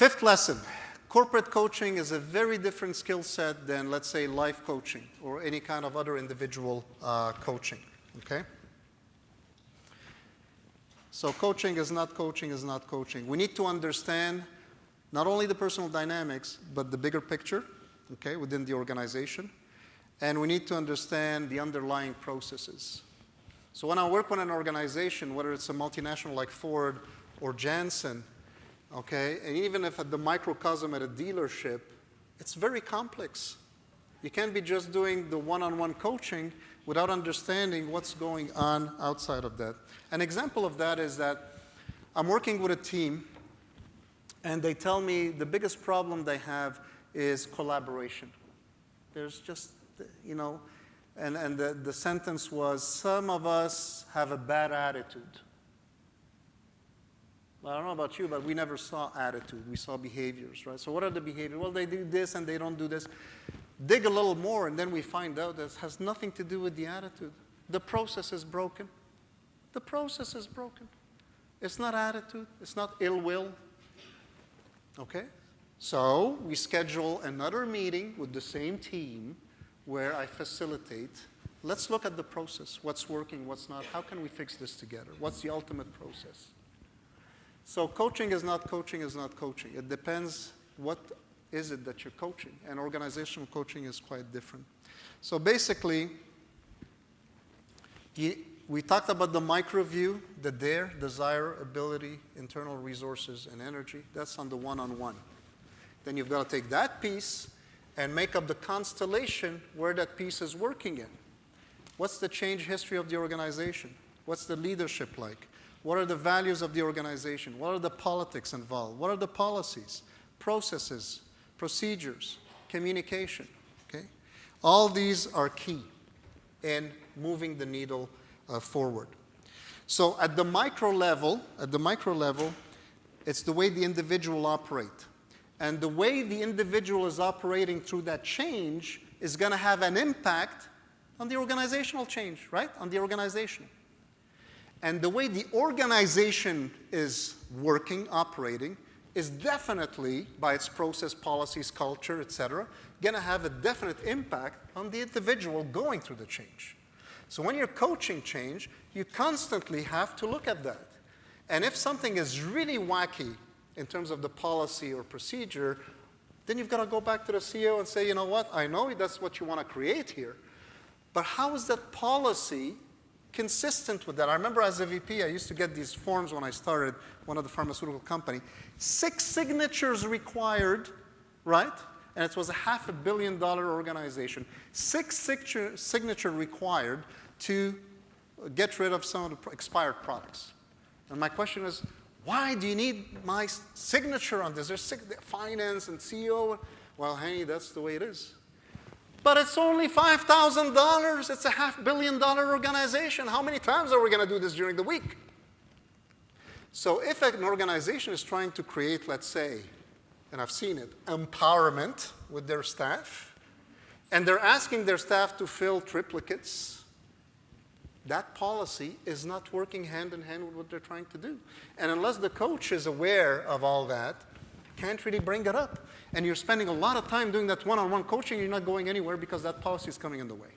Fifth lesson. Corporate coaching is a very different skill set than, let's say, life coaching or any kind of other individual coaching, okay? So coaching is not coaching is not coaching. We need to understand not only the personal dynamics, but the bigger picture, okay, within the organization. And we need to understand the underlying processes. So when I work with an organization, whether it's a multinational like Ford or Janssen, okay, and even if at the microcosm at a dealership, it's very complex. You can't be just doing the one-on-one coaching without understanding what's going on outside of that. An example of that is that I'm working with a team, and they tell me the biggest problem they have is collaboration. There's just, you know, and the sentence was, some of us have a bad attitude. Well, I don't know about you, but we never saw attitude. We saw behaviors, right? So what are the behaviors? Well, they do this and they don't do this. Dig a little more, and then we find out that it has nothing to do with the attitude. The process is broken. The process is broken. It's not attitude. It's not ill will. Okay? So we schedule another meeting with the same team where I facilitate. Let's look at the process. What's working, what's not. How can we fix this together? What's the ultimate process? So coaching is not coaching is not coaching. It depends what is it that you're coaching. And organizational coaching is quite different. So basically, we talked about the micro view, the dare, desire, ability, internal resources, and energy. That's on the one-on-one. Then you've got to take that piece and make up the constellation where that piece is working in. What's the change history of the organization? What's the leadership like? What are the values of the organization? What are the politics involved? What are the policies, processes, procedures, communication? Okay? All these are key in moving the needle forward. So at the micro level, it's the way the individual operates. And the way the individual is operating through that change is going to have an impact on the organizational change, right? On the organization. And the way the organization is working, operating, is definitely, by its process, policies, culture, et cetera, going to have a definite impact on the individual going through the change. So when you're coaching change, you constantly have to look at that. And if something is really wacky in terms of the policy or procedure, then you've got to go back to the CEO and say, you know what, I know that's what you want to create here, but how is that policy consistent with that? I remember as a VP, I used to get these forms when I started one of the pharmaceutical company. 6 signatures required, right? And it was a $500 million organization. 6 signature required to get rid of some of the expired products. And my question is, why do you need my signature on this? There's finance and CEO. Well, Hani, that's the way it is. But it's only $5,000. It's a $500 million organization. How many times are we going to do this during the week? So if an organization is trying to create, let's say, and I've seen it, empowerment with their staff, and they're asking their staff to fill triplicates, that policy is not working hand in hand with what they're trying to do. And unless the coach is aware of all that, can't really bring it up. And you're spending a lot of time doing that one-on-one coaching, you're not going anywhere because that policy is coming in the way.